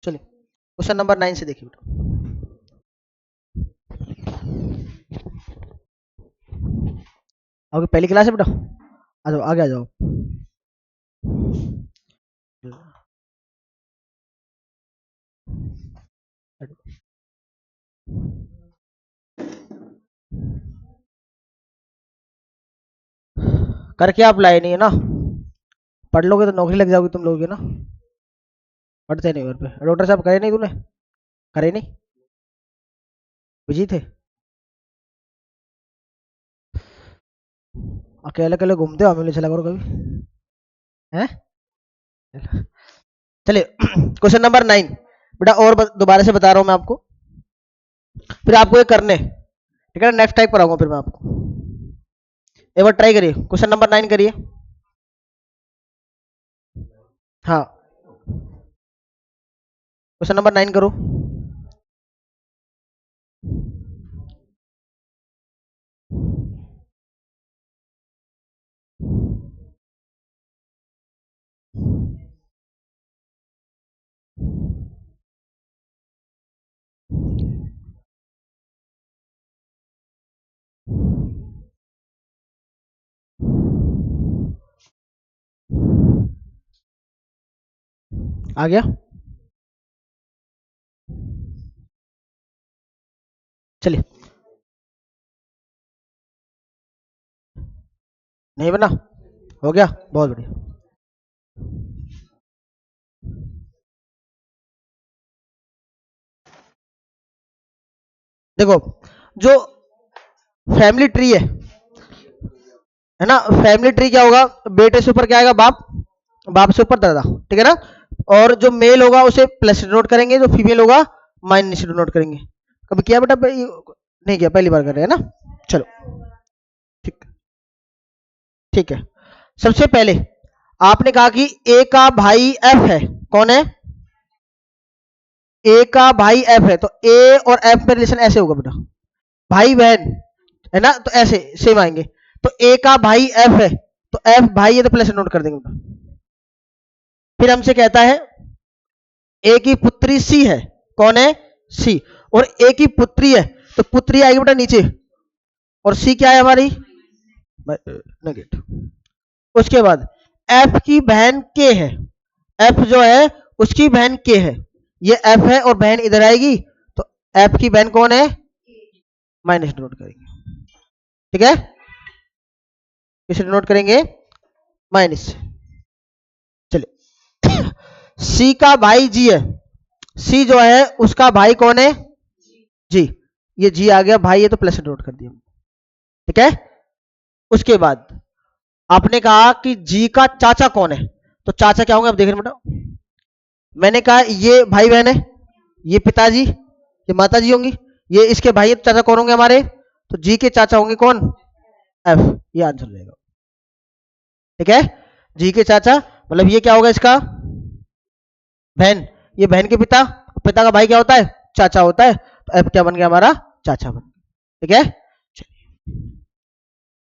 चलिए question number 9 से देखिए बेटा। आपकी पहली क्लास है बेटा, आ जाओ आगे आ जाओ। करके आप लाए नहीं है ना, पढ़ लोगे तो नौकरी लग जाओगी तुम लोगों की ना। पढ़ते नहीं घर पे, डॉक्टर साहब करे नहीं तूने, करे नहीं, बिजी थे, अकेले अकेले घूमते हो, हमें ले चला करो कभी हैं। चलिए क्वेश्चन नंबर 9 बेटा, और दोबारा से बता रहा हूं मैं आपको, फिर आपको ये करने, ठीक है ना, नेक्स्ट टाइप कराऊंगा फिर मैं आपको। एक बार ट्राई करिए, क्वेश्चन नंबर 9 करिए। हाँ क्वेश्चन नंबर 9 करो। आ गया, चलिए। नहीं बना, हो गया, बहुत बढ़िया। देखो जो फैमिली ट्री है ना, फैमिली ट्री क्या होगा, बेटे से ऊपर क्या आएगा, बाप, बाप से ऊपर दादा, ठीक है ना। और जो मेल होगा उसे प्लस डिनोट करेंगे, जो फीमेल होगा माइनस डिनोट करेंगे। कभी किया बेटा, नहीं किया, पहली बार कर रहे हैं ना। चलो ठीक, ठीक है। सबसे पहले आपने कहा कि ए का भाई एफ है, कौन है, ए का भाई एफ है, तो ए और एफ में रिलेशन ऐसे होगा बेटा, भाई बहन है ना, तो ऐसे सेम आएंगे। तो ए का भाई एफ है, तो एफ भाई है, तो प्लस नोट कर देंगे बेटा। फिर हमसे कहता है ए की पुत्री सी है, कौन है, सी, और ए की पुत्री है, तो पुत्री आएगी बेटा नीचे, और सी क्या है हमारी, नेगेटिव। उसके बाद एफ की बहन के है, एफ जो है उसकी बहन के है, ये एफ है और बहन इधर आएगी, तो एफ की बहन कौन है, माइनस नोट करेंगे, ठीक है, किसे नोट करेंगे, माइनस। चलिए सी का भाई जी है, सी जो है उसका भाई कौन है, जी, ये जी आ गया भाई है, तो प्लस नोट कर दिया, ठीक है। उसके बाद आपने कहा कि जी का चाचा कौन है, तो चाचा क्या होंगे, अब देख रहे बेटा, मैंने कहा ये भाई बहन है, ये पिताजी, ये माता जी होंगी, ये इसके भाई, तो चाचा कौन होंगे हमारे, तो जी के चाचा होंगे कौन, एफ, ये आंसर रहेगा, ठीक है। जी के चाचा मतलब ये क्या होगा इसका, बहन, ये बहन के पिता, पिता का भाई क्या होता है, चाचा होता है, तो एफ क्या बन गया हमारा, चाचा बन गया, ठीक है। चलिए,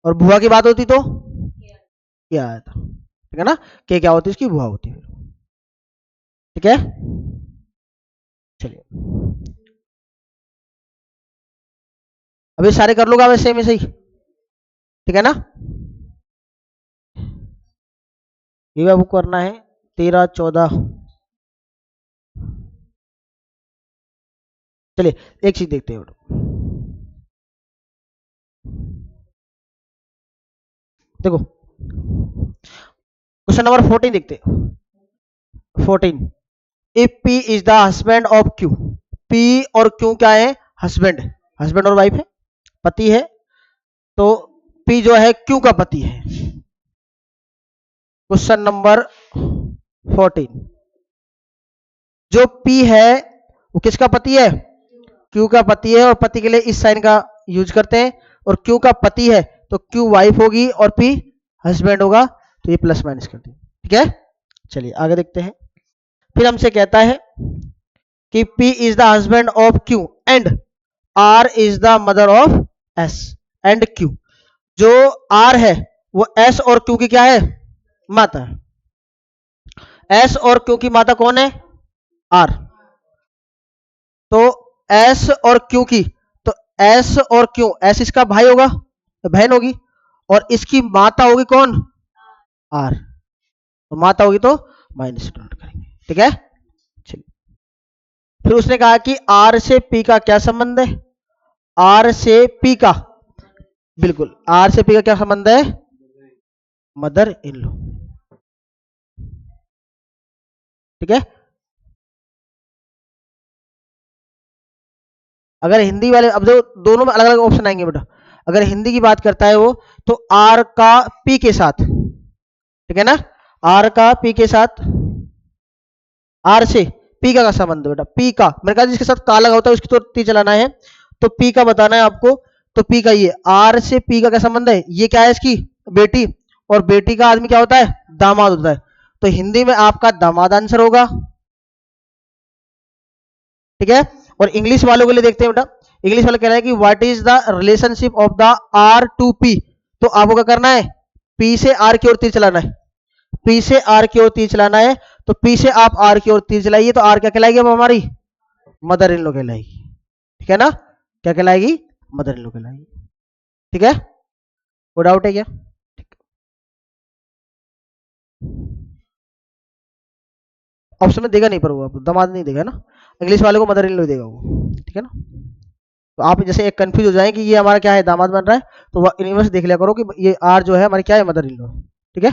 और बुआ की बात होती तो क्या आया था, ठीक है ना, के क्या होती है, इसकी बुआ होती है, ठीक है। चलिए अभी सारे कर लोगा वैसे में सही, ठीक है ना। ये आपको करना है 13 14। चलिए एक चीज देखते हैं, देखो क्वेश्चन नंबर 14 देखते हैं। 14, if P is the husband of Q, P और क्यू क्या है, हस्बैंड, हस्बैंड और वाइफ है, पति है, तो पी जो है क्यू का पति है। क्वेश्चन नंबर 14, जो पी है वो किसका पति है, क्यू का पति है, और पति के लिए इस साइन का यूज करते हैं, और क्यू का पति है तो क्यू वाइफ होगी और पी हस्बैंड होगा, तो ये प्लस माइनस कर दें, ठीक है। चलिए आगे देखते हैं। फिर हमसे कहता है कि P is the husband of Q and R is the mother of S and Q, जो R है वो S और Q की क्या है, माता है। S और Q की माता कौन है, R, तो एस और क्यू की, तो एस और क्यू, एस इसका भाई होगा, बहन होगी, और इसकी माता होगी कौन, आर, तो माता होगी तो माइनस नोट करेंगे, ठीक है। चलिए, फिर उसने कहा कि आर से पी का क्या संबंध है, आर से पी का, बिल्कुल आर से पी का क्या संबंध है, मदर इन लॉ, ठीक है। अगर हिंदी वाले, अब देखो दोनों में अलग अलग ऑप्शन आएंगे बेटा, अगर हिंदी की बात करता है वो, तो आर का पी के साथ, ठीक है ना, आर का पी के साथ, आर से पी का संबंध बेटा, पी का मैंने कहा जिसके साथ का लगा होता है उसकी तो ती चलाना है, तो पी का बताना है आपको, तो पी का ये आर से पी का क्या संबंध है, ये क्या है इसकी बेटी, और बेटी का आदमी क्या होता है, दामाद होता है, तो हिंदी में आपका दामाद आंसर होगा, ठीक है। और इंग्लिश वालों के लिए देखते हैं बेटा, इंग्लिश वाले कह रहे हैं कि what is the relationship of the R to P, तो आपको क्या करना है, पी से आर की ओर तीर चलाना है, पी से आर की ओर तीर चलाना है, तो पी से आप आर की ओर तीर चलाइए, तो आर क्या कहलाएगी अब हमारी, मदर इन लॉ कहलाएगी, ठीक है ना, क्या कहलाएगी, मदर इन लॉ कहलाएगी, ठीक है। कोई डाउट है क्या, ऑप्शन में देगा नहीं पर वो आपको दामाद नहीं देगा ना, इंग्लिश वाले को मदर इन लॉ देगा वो, ठीक है ना। तो आप जैसे एक कंफ्यूज हो जाए कि ये हमारा क्या है, दामाद बन रहा है, तो यूनिवर्स देख लिया करो कि ये आर जो है हमारी क्या है, मदर इन लॉ, ठीक है।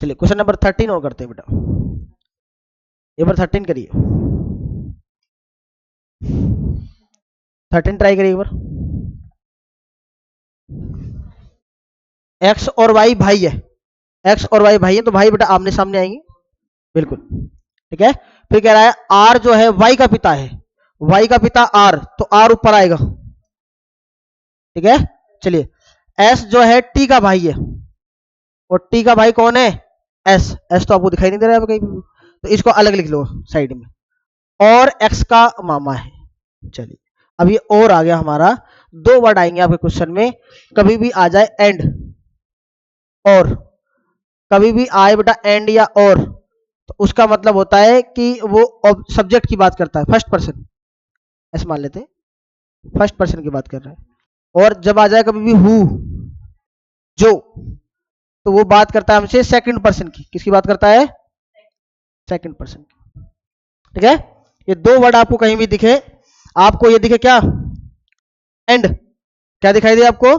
चलिए क्वेश्चन नंबर 13 और करते हैं बेटा, एक बार 13 करिए, 13 ट्राई करिए एक बार। एक्स और वाई भाई है, एक्स और वाई भाई है, तो भाई बेटा आमने सामने आएंगे, बिल्कुल, ठीक है। फिर कह रहा है आर जो है वाई का पिता है, वाई का पिता आर, तो आर ऊपर आएगा, ठीक है। चलिए, एस जो है टी का भाई है, और टी का भाई कौन है, एस, एस तो आपको दिखाई नहीं दे रहा है कहीं भी, तो इसको अलग लिख लो साइड में, और एक्स का मामा है। चलिए, अब ये और आ गया हमारा, दो वर्ड आएंगे आपके क्वेश्चन में, कभी भी आ जाए एंड और, कभी भी आए बेटा एंड या और, तो उसका मतलब होता है कि वो सब्जेक्ट की बात करता है, फर्स्ट पर्सन, ऐसे मान लेते हैं फर्स्ट पर्सन की बात कर रहा है, और जब आ जाए कभी भी हु, जो, तो वो बात करता है हमसे सेकंड पर्सन की, किसकी बात करता है, सेकंड पर्सन की, ठीक है। ये दो वर्ड आपको कहीं भी दिखे, आपको ये दिखे क्या, एंड, क्या दिखाई दे आपको,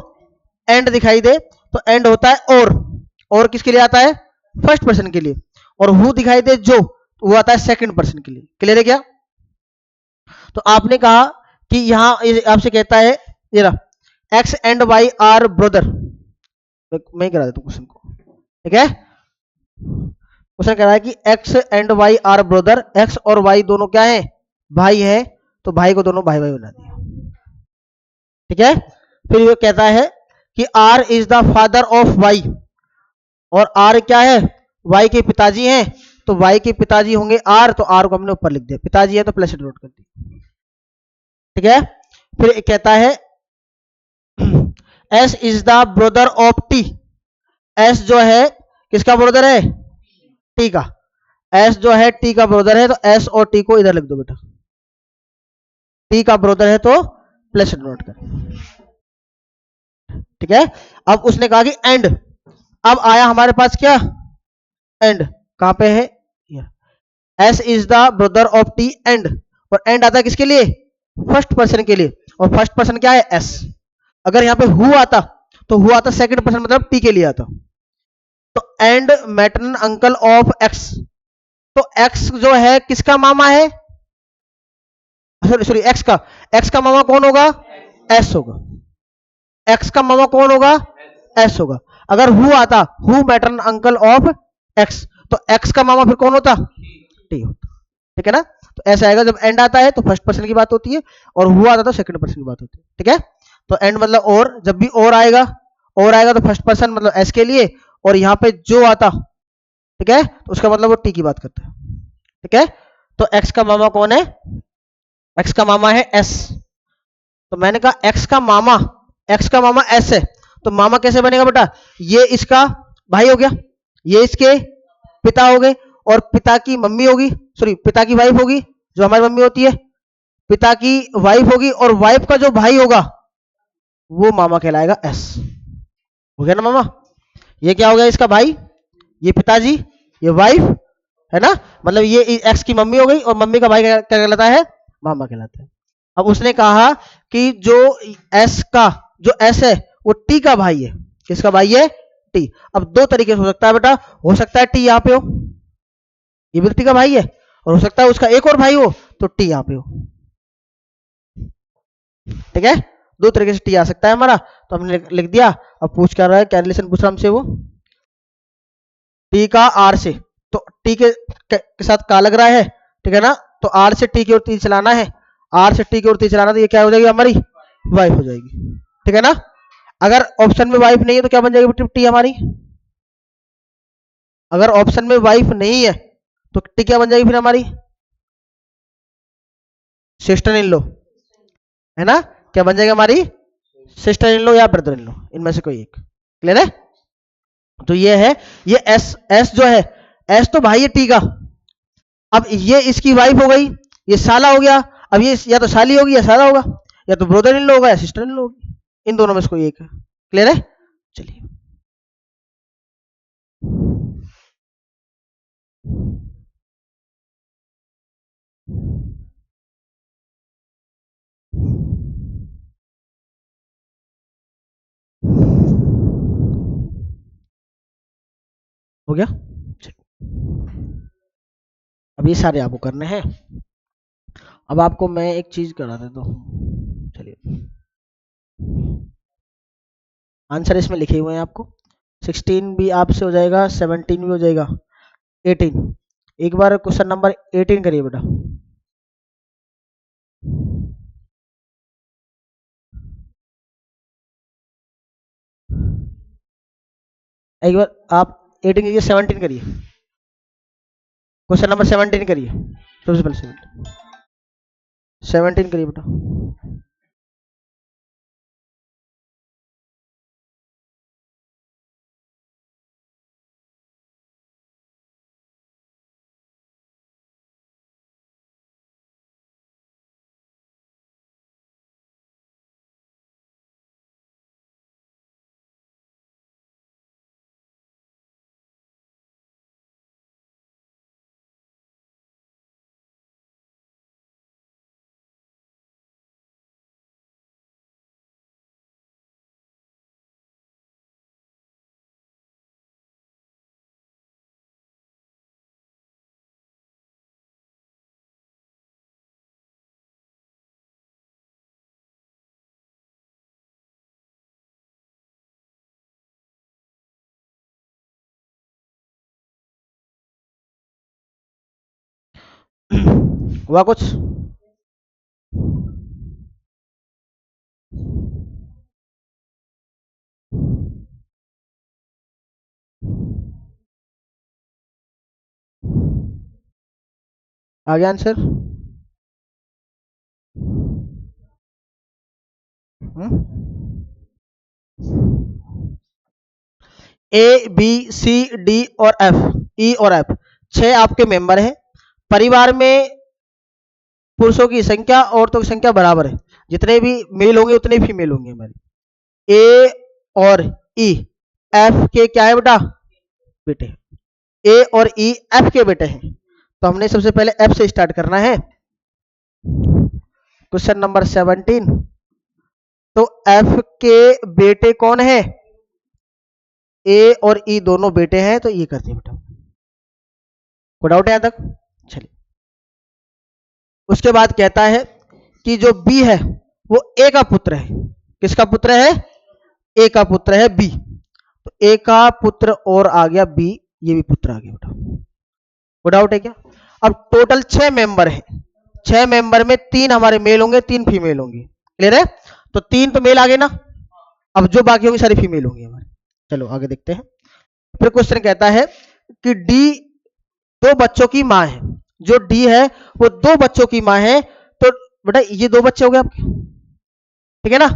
एंड दिखाई दे, तो एंड होता है और किसके लिए आता है, फर्स्ट पर्सन के लिए, और हु दिखाई दे जो, तो वो आता है सेकंड पर्सन के लिए, क्लियर है क्या। तो आपने कहा कि यहां आपसे कहता है, ये रहा X and Y are brother, मैं ही करा देता हूं क्वेश्चन को, ठीक है। क्वेश्चन कह रहा है कि X and Y are brother, X और वाई दोनों क्या है, भाई है, तो भाई को दोनों भाई भाई बना दिया, ठीक है। फिर ये कहता है कि R is the father of Y, और आर क्या है, वाई के पिताजी हैं, तो वाई के पिताजी होंगे आर, तो आर को हमने ऊपर लिख दिया, पिताजी है तो प्लस नोट कर दिया, ठीक है। फिर कहता है S is the brother of T, S जो है किसका ब्रदर है, टी का, एस जो है टी का ब्रदर है, तो एस और टी को इधर लिख दो बेटा, टी का ब्रदर है तो प्लस नोट कर, ठीक है। अब उसने कहा कि एंड, अब आया हमारे पास क्या, एंड कहां पे है, S is the brother of T and, और एंड आता है किसके लिए, फर्स्ट पर्सन के लिए, और फर्स्ट पर्सन क्या है, एस। अगर यहां पे हु आता, तो हु आता सेकंड पर्सन, मतलब टी के लिए आता, तो and maternal uncle of x, तो एक्स जो है किसका मामा है, सॉरी सॉरी एक्स का मामा कौन होगा, एस होगा, एक्स का मामा कौन होगा, एस होगा। अगर हु आता, who maternal uncle of x, तो एक्स का मामा फिर कौन होता, टी होता, ठीक है ना। तो ऐसा आएगा, जब एंड आता है तो फर्स्ट पर्सन की बात होती है, और हु आता तो सेकंड पर्सन की बात होती है, ठीक है। तो एंड मतलब और, जब भी और आएगा तो फर्स्ट पर्सन मतलब एस के लिए, और यहाँ पे जो आता, ठीक है, तो उसका मतलब वो टी की बात करता है, ठीक है। तो एक्स का मामा कौन है, एक्स का मामा है एस, तो मैंने कहा एक्स का मामा एस है, तो मामा कैसे बनेगा बेटा, ये इसका भाई हो गया, ये इसके पिता हो गए, और पिता की मम्मी होगी, सॉरी पिता की वाइफ होगी जो हमारी मम्मी होती है, पिता की वाइफ होगी, और वाइफ का जो भाई होगा वो मामा कहलाएगा एस। हो गया ना मामा? ये क्या हो गया इसका भाई, ये पिताजी, ये वाइफ, है ना, मतलब ये एक्स की मम्मी हो गई, और मम्मी का भाई क्या कहलाता है, मामा कहलाता है। अब उसने कहा कि जो एस का, जो एस है वो टी का भाई है। किसका भाई है? टी। अब दो तरीके से हो सकता है बेटा, हो सकता है टी यहाँ पे हो, ये भी टी का भाई है, और हो सकता है उसका एक और भाई हो तो टी यहाँ पे हो। ठीक है, दो तरीके से टी आ सकता है हमारा, तो हमने लिख दिया। अब पूछ कर रहा है, क्या रिलेशन पूछ रहा हमसे वो, टी का आर से, तो टी के साथ का लग रहा है, ठीक है ना, तो आर से टी की ओर तीर चलाना है, आर से टी की ओर तीर चलाना, तो ये क्या हो जाएगी हमारी, वाइफ हो जाएगी। ठीक है ना, अगर ऑप्शन में वाइफ नहीं है तो क्या बन जाएगी टी हमारी, अगर ऑप्शन में वाइफ नहीं है तो टी क्या बन जाएगी फिर हमारी, सिस्टर इन लो, है ना, क्या बन जाएगा हमारी, सिस्टर इन लो या ब्रदर इन लो, इनमें से कोई एक। क्लियर है? तो ये है, ये एस, एस जो है, एस तो भाई है टी का, अब ये इसकी वाइफ हो गई, ये साला हो गया, अब ये या तो साली होगी या साला होगा, या तो ब्रदर इन लो होगा या सिस्टर इन लो होगी, इन दोनों में से कोई एक है। क्लियर है? चलिए, हो गया। अब ये सारे आपको करने हैं। अब आपको मैं एक चीज करा देता हूँ, चलिए, आंसर इसमें लिखे हुए हैं आपको, 16 भी आपसे हो जाएगा, 17 भी हो जाएगा, 18। एक बार क्वेश्चन नंबर 18 करिए बेटा। एक बार आप 18 करिए, 17 करिए, क्वेश्चन नंबर 17 करिए, सबसे पहले 17 करिए बेटा। हुआ कुछ? आ गया answer? A B C D और एफ, ई और एफ, 6 आपके मेंबर हैं। परिवार में पुरुषों की संख्या औरतों की संख्या बराबर है, जितने भी मेल होंगे उतने फीमेल होंगे हमारी। ए और ई एफ के क्या है बेटा, बेटे। ए और ई एफ के बेटे हैं, तो हमने सबसे पहले एफ से स्टार्ट करना है। क्वेश्चन नंबर 17, तो एफ के बेटे कौन है, ए और ई दोनों बेटे हैं, तो ये करते हैं बेटा। कोई डाउट है यहां तक? चलिए, उसके बाद कहता है कि जो बी है वो ए का पुत्र है। किसका पुत्र है? ए का पुत्र है बी, तो ए का पुत्र और आ गया बी, ये भी पुत्र आ गया बेटा। कोई डाउट है क्या? अब टोटल 6 मेंबर है, 6 मेंबर में 3 हमारे मेल होंगे, 3 फीमेल होंगी। क्लियर है? तो 3 तो मेल आ गए ना, अब जो बाकी होंगी सारी फीमेल होंगी हमारी। चलो आगे देखते हैं। फिर क्वेश्चन कहता है कि डी 2 बच्चों की माँ है, जो डी है वो 2 बच्चों की माँ है, तो बेटा ये 2 बच्चे हो गए आपके, ठीक है ना,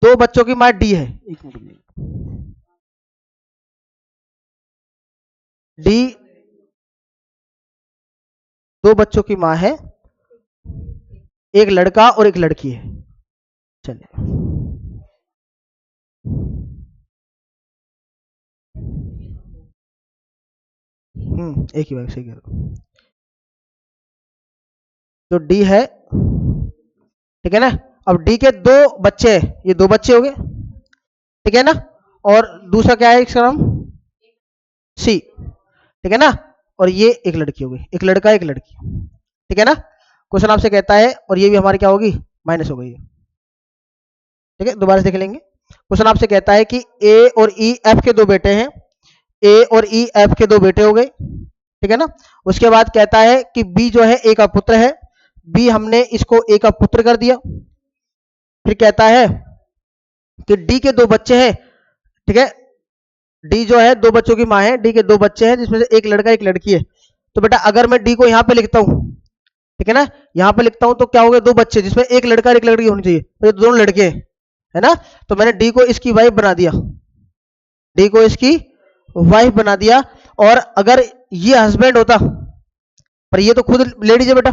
2 बच्चों की माँ डी है। एक मिनट, डी दो बच्चों की माँ है, एक लड़का और एक लड़की है। चलिए, एक ही बात, सही कह रहे हो। तो डी है, ठीक है ना। अब डी के दो बच्चे हैं, ये दो बच्चे हो गए, ठीक है ना। और दूसरा क्या है इसका नाम, सी, ठीक है ना। और ये एक लड़की हो गई, एक लड़का एक लड़की, ठीक है ना। क्वेश्चन आपसे कहता है, और ये भी हमारी क्या होगी, माइनस हो गई है, ठीक है। दोबारा से देख लेंगे। क्वेश्चन आपसे कहता है कि ए और ई एफ के दो बेटे हैं, ए और ई एफ के दो बेटे हो गए, ठीक है ना। उसके बाद कहता है कि बी जो है ए का पुत्र है, बी हमने इसको ए का पुत्र कर दिया। फिर कहता है कि डी के दो बच्चे हैं, ठीक है। डी जो है दो बच्चों की माँ है, डी के दो बच्चे हैं जिसमें से एक लड़का एक लड़की है। तो बेटा अगर मैं डी को यहाँ पे लिखता हूँ, ठीक है ना, यहाँ पे लिखता हूँ तो क्या हो गया, दो बच्चे जिसमें एक लड़का और एक लड़की होनी चाहिए, तो ये दोनों लड़के हैं, है ना। तो मैंने डी को इसकी वाइफ बना दिया, डी को इसकी वाइफ बना दिया। और अगर ये हस्बैंड होता, पर ये तो खुद लेडीज है बेटा,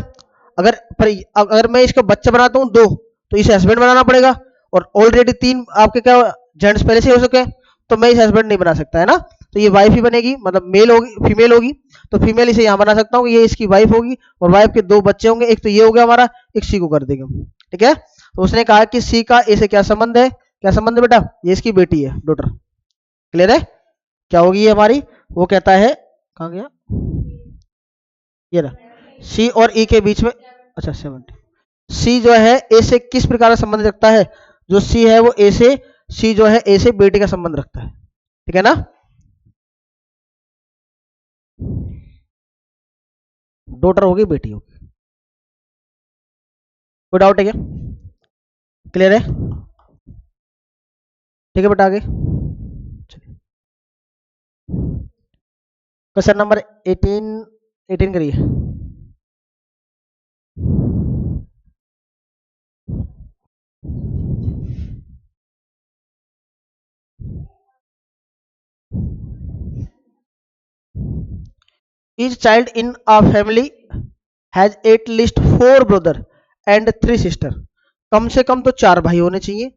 अगर मैं इसका बच्चा बनाता हूँ दो, तो इसे हस्बैंड बनाना पड़ेगा। और ऑलरेडी तीन आपके क्या जेंट्स पहले से हो सके, तो मैं इसे हस्बैंड नहीं बना सकता, है ना। तो ये वाइफ ही बनेगी, मतलब मेल होगी, फीमेल होगी। तो फीमेल इसे यहाँ बना सकता हूँ, ये इसकी वाइफ होगी, और वाइफ के दो बच्चे होंगे, एक तो ये हो गया हमारा, एक सी को कर देंगे, ठीक है। तो उसने कहा कि सी का ए से क्या संबंध है, क्या संबंध है बेटा, ये इसकी बेटी है, डॉटर, क्लियर है। क्या होगी ये हमारी, वो कहता है, कहाँ गया ये रहा, सी और ई के बीच में, अच्छा 70, सी जो है ए से किस प्रकार का संबंध रखता है, जो सी है वो ए से, सी जो है ए से बेटी का संबंध रखता है, ठीक है ना। डॉटर होगी, बेटी होगी, कोई डाउट है क्या, क्लियर है, ठीक है बेटा आगे। क्वेश्चन नंबर 18, 18 करिए। Each child in a family has at least 4 brother and 3 sister. कम से कम तो 4 भाई होने चाहिए,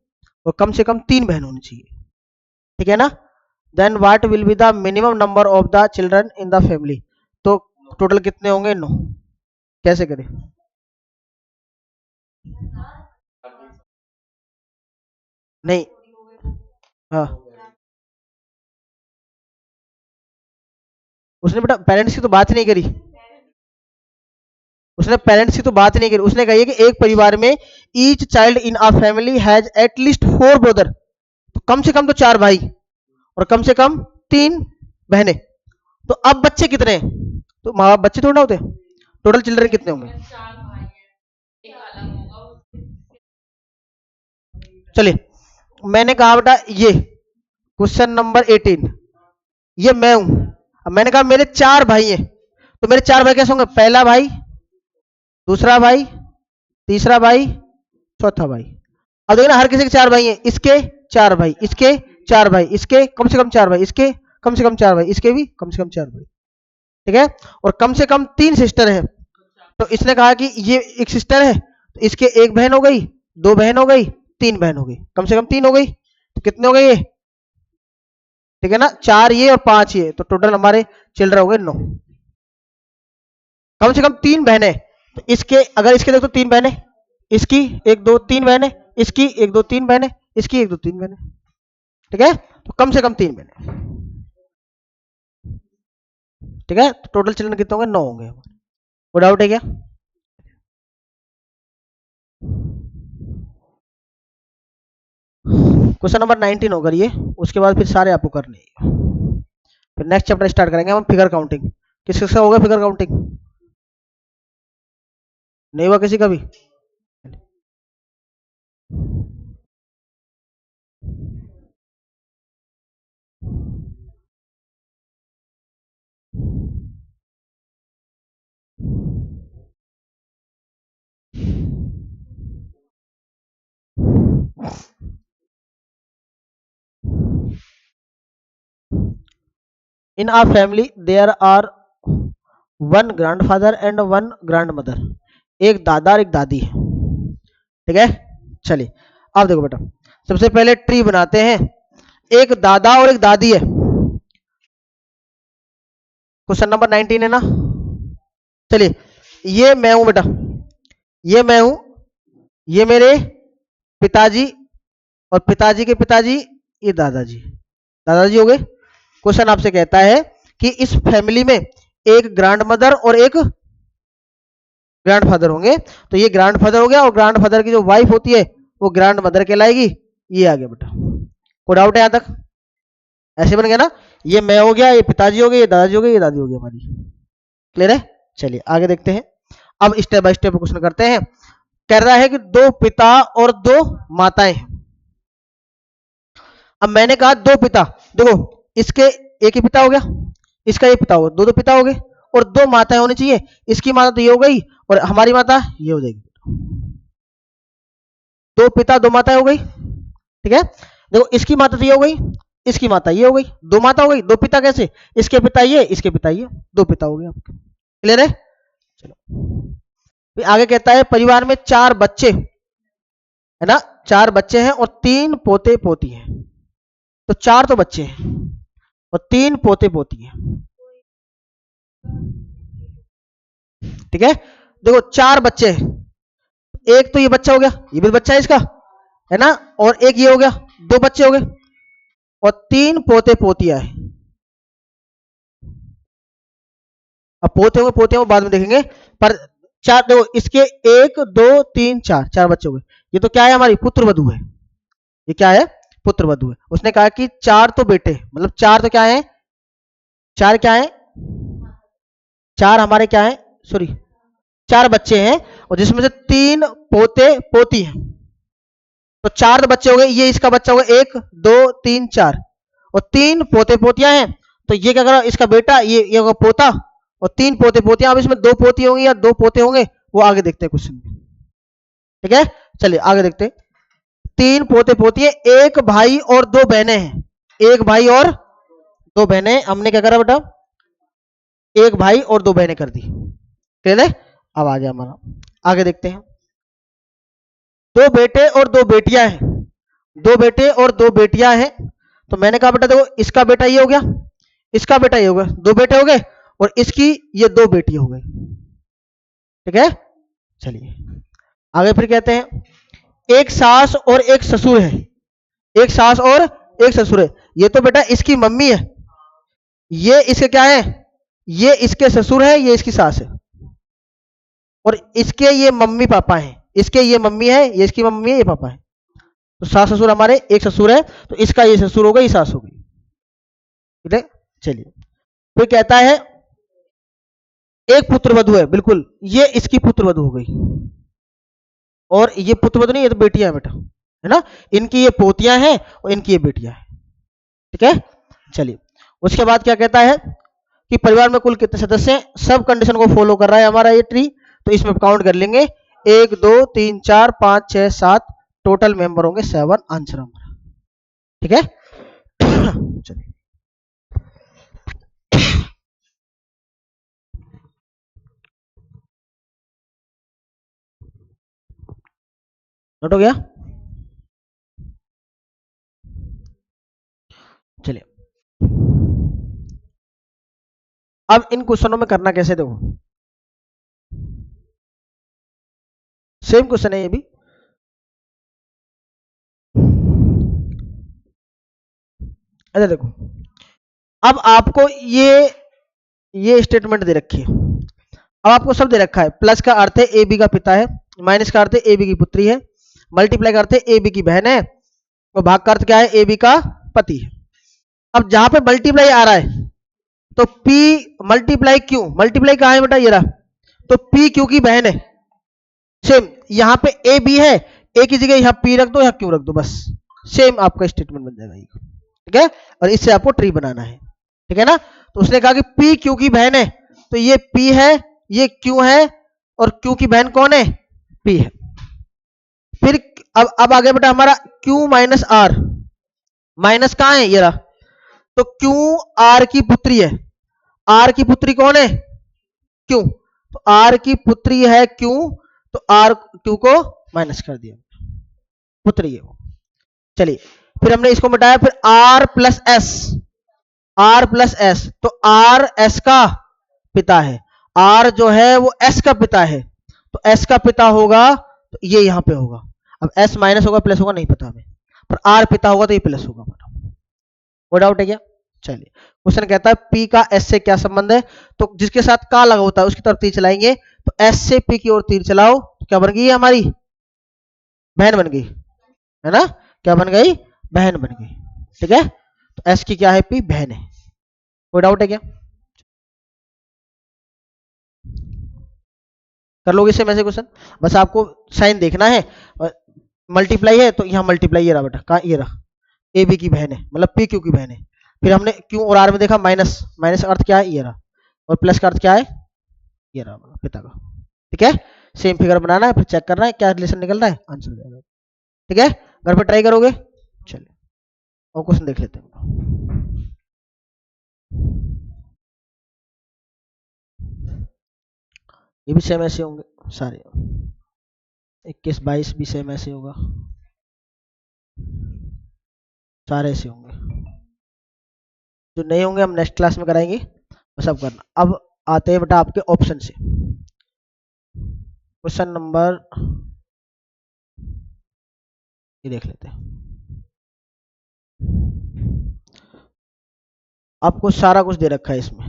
और कम से कम 3 बहन होनी चाहिए, ठीक है ना। Then what will be the minimum number of the children in the family. तो टोटल कितने होंगे, 9। कैसे करें, नहीं, हाँ, उसने बेटा पेरेंट्स की तो बात ही नहीं करी, उसने पेरेंट्स की तो बात नहीं करी, उसने कही है कि एक परिवार में each child in a family has at least 4 brother, तो कम से कम तो 4 भाई, और कम से कम 3 बहनें। तो अब बच्चे कितने हैं, तो माँ बाप बच्चे थोड़ा होते, टोटल चिल्ड्रन कितने होंगे। चलिए, मैंने कहा बेटा ये क्वेश्चन नंबर 18, ये मैं हूं। अब मैंने कहा मेरे 4 भाई हैं, तो मेरे 4 भाई कैसे होंगे, पहला भाई, दूसरा भाई, तीसरा भाई, चौथा भाई। अब देखो ना, हर किसी के 4 भाई हैं, इसके 4 भाई, इसके 4 भाई, इसके कम से कम 4 भाई, इसके कम से कम 4 भाई, इसके भी कम से कम 4 भाई, ठीक है। और कम से कम 3 सिस्टर हैं। तो इसने कहा कि ये एक सिस्टर है, तो इसके एक बहन हो गई, 2 बहन हो गई, 3 बहन हो गई, कम से कम 3 हो गई, तो कितने हो गए ये, ठीक है ना, 4 ये और 5 ये, तो टोटल हमारे चिल्ड्रन हो गए 9। कम से कम 3 बहनें, तो इसके अगर इसके देखो 3 बहनें, इसकी 1 2 3 बहनें, इसकी 1 2 3 बहनें, इसकी 1 2 3 बहनें, ठीक है। तो कम से कम 3 बहनें, ठीक है। तो टोटल चिल्ड्रन कितने होंगे, 9 होंगे। कोई डाउट है क्या। क्वेश्चन नंबर 19 होगा ये, उसके बाद फिर सारे आपको करने हैं। फिर नेक्स्ट चैप्टर स्टार्ट करेंगे हम, फिगर काउंटिंग। किस किसका होगा फिगर काउंटिंग, नहीं हुआ किसी का भी। In a family there are one grandfather and one grandmother, एक दादा और एक दादी है, ठीक है। चलिए अब देखो बेटा, सबसे पहले ट्री बनाते हैं। एक दादा और एक दादी है, क्वेश्चन नंबर 19 है ना। चलिए, ये मैं हूं बेटा, ये मैं हूं, ये मेरे पिताजी, और पिताजी के पिताजी ये दादाजी, दादाजी हो गए। क्वेश्चन आपसे कहता है कि इस फैमिली में एक ग्रैंड मदर और एक ग्रैंडफादर होंगे, तो ये ग्रैंडफादर हो गया, और ग्रैंडफादर की जो वाइफ होती है वो ग्रैंड मदर कहलाएगी। ये आ गया बेटा, कोई डाउट है यहां तक? ऐसे बन गया ना, ये मैं हो गया, ये पिताजी हो गए, ये दादाजी हो गए, ये दादी हो गई हमारी। क्लियर है? चलिए आगे देखते हैं। अब स्टेप बाय स्टेप क्वेश्चन करते हैं। कह रहा है कि दो पिता और दो माताएं हैं। अब मैंने कहा दो पिता, देखो इसके एक ही पिता हो गया, इसका ये पिता हो गया, दो दो पिता हो गए, और दो माताएं होनी चाहिए। इसकी माता तो ये हो गई, और हमारी माता ये हो जाएगी। दो पिता दो माताएं हो गई, ठीक है। देखो इसकी माता तो ये हो गई, इसकी माता ये हो गई, दो माता हो गई, दो पिता कैसे? इसके पिता ये, इसके पिता ये, दो पिता हो गए आपके। क्लियर है? चलो फिर आगे कहता है परिवार में चार बच्चे है ना, चार बच्चे हैं और तीन पोते पोती हैं। तो चार तो बच्चे हैं और तीन पोते पोती हैं, ठीक है। देखो चार बच्चे हैं, एक तो ये बच्चा हो गया, ये भी बच्चा है इसका, है ना, और एक ये हो गया, दो बच्चे हो गए, और तीन पोते पोतियां हैं। अब पोते होंगे पोते होंगे बाद में देखेंगे, पर चार देखो, इसके एक दो तीन चार, चार बच्चे हो गए। ये तो क्या है, हमारी पुत्र वधू है। ये क्या है? पुत्र वधू है। उसने कहा कि चार तो बेटे, मतलब चार तो क्या है, चार क्या है, चार हमारे क्या है, सॉरी चार बच्चे हैं, और जिसमें से तीन पोते पोती हैं। तो चार तो बच्चे हो गए, ये इसका बच्चा हो गया, एक दो तीन चार, और तीन पोते पोतियां हैं। तो ये क्या करा, इसका बेटा, ये होगा पोता, और तीन पोते पोतियां। अब इसमें दो पोती होंगी या दो पोते होंगे, वो आगे देखते हैं क्वेश्चन में, ठीक है। चलिए आगे देखते हैं। तीन पोते पोती है, एक भाई और दो बहनें हैं, एक भाई और दो बहनें। हमने क्या करा बेटा, एक भाई और दो बहनें कर दी। क्लियर है? अब आ गया हमारा, आगे देखते हैं। दो बेटे और दो बेटियां हैं, दो बेटे और दो बेटियां हैं। तो मैंने कहा बेटा देखो, इसका बेटा ये हो गया, इसका बेटा ये हो गया, दो बेटे हो गए, और इसकी ये दो बेटी हो गई, ठीक है। चलिए आगे फिर कहते हैं एक सास और एक ससुर है, एक सास और एक ससुर है। ये तो बेटा इसकी मम्मी है, ये इसके क्या है, ये इसके ससुर है, ये इसकी सास है, और इसके ये मम्मी पापा हैं, इसके ये मम्मी है, ये इसकी मम्मी है, ये पापा है। तो सास ससुर हमारे, एक ससुर है, तो इसका ये ससुर हो गई, ये सास हो गई, ठीक है। चलिए फिर कहता है एक पुत्र वधू है, बिल्कुल ये इसकी पुत्र वधू हो गई, और ये पुत्र वधू नहीं, ये तो बेटियां हैं बेटा, है ना, इनकी ये पोतियां हैं और इनकी ये बेटियां हैं, ठीक है। चलिए उसके बाद क्या कहता है कि परिवार में कुल कितने सदस्य हैं, सब कंडीशन को फॉलो कर रहा है हमारा ये ट्री। तो इसमें काउंट कर लेंगे, एक दो तीन चार पांच छह सात, टोटल मेंबर होंगे 7, आंसर हमारा, ठीक है। चलिए नोट हो गया। चलिए अब इन क्वेश्चनों में करना कैसे, देखो सेम क्वेश्चन है ये भी। अच्छा देखो, अब आपको ये स्टेटमेंट दे रखी है। अब आपको सब दे रखा है, प्लस का अर्थ है ए बी का पिता है, माइनस का अर्थ है ए बी की पुत्री है, मल्टीप्लाई का अर्थ है ए बी की बहन है, और भाग का अर्थ क्या है, ए बी का पति है। अब जहां पे मल्टीप्लाई आ रहा है, तो P मल्टीप्लाई क्यू, मल्टीप्लाई कहां है बेटा, ये रहा, तो P क्यू की बहन है। सेम यहां पे ए बी है, ए की जगह यहां P रख दो, यहां क्यू रख दो, बस सेम आपका स्टेटमेंट बन जाएगा, ठीक है। और इससे आपको ट्री बनाना है, ठीक है ना। तो उसने कहा कि P क्यू की बहन है, तो ये P है, ये Q है, और Q की बहन कौन है, P है। फिर अब आ गया बेटा हमारा Q माइनस R, माइनस कहां है, ये रहा, तो क्यू आर की पुत्री है। आर की पुत्री कौन है? क्यू। तो आर की पुत्री है क्यू, तो आर क्यू को माइनस कर दिया, पुत्री है वो। चलिए फिर हमने इसको मिटाया, फिर R plus S, R plus S, तो आर एस का पिता है, आर जो है वो एस का पिता है, तो एस का पिता होगा तो ये यहां पे होगा। अब एस माइनस होगा प्लस होगा नहीं पता हमें, पर आर पिता होगा तो ये प्लस होगा। वो डाउट है क्या? चलिए क्वेश्चन कहता है पी का एस से क्या संबंध है, तो जिसके साथ का लगा होता है उसकी तरफ तीर चलाएंगे, तो एस से पी की ओर तीर चलाओ, तो क्या बन गई हमारी बहन बन गई, है ना? क्या बन गई? बहन बन गई। ठीक है, तो एस की क्या है? पी बहन है। कोई डाउट है क्या? कर लोगे इसे वैसे क्वेश्चन, बस आपको साइन देखना है। मल्टीप्लाई है तो यहाँ मल्टीप्लाई ये रहा बेटा, कहाँ ये रहा, ए बी की बहन है, मतलब पी क्यू की बहन है। फिर हमने क्यू और आर में देखा माइनस, माइनस का अर्थ क्या है? ये रहा, और प्लस का अर्थ क्या है? ये रहा पिता का। ठीक है, सेम फिगर बनाना है, फिर चेक करना है क्या रिलेशन निकल रहा है, आंसर देना। ठीक है, घर पे ट्राई करोगे। चलिए और क्वेश्चन देख लेते हैं। ये भी सेम ऐसे होंगे सारे, 21 22 भी सेम ऐसे होगा, सारे ऐसे होंगे। जो नहीं होंगे हम नेक्स्ट क्लास में कराएंगे, वो सब करना। अब आते हैं बेटा आपके ऑप्शन से। क्वेश्चन नंबर ये देख लेते हैं। आपको सारा कुछ दे रखा है इसमें,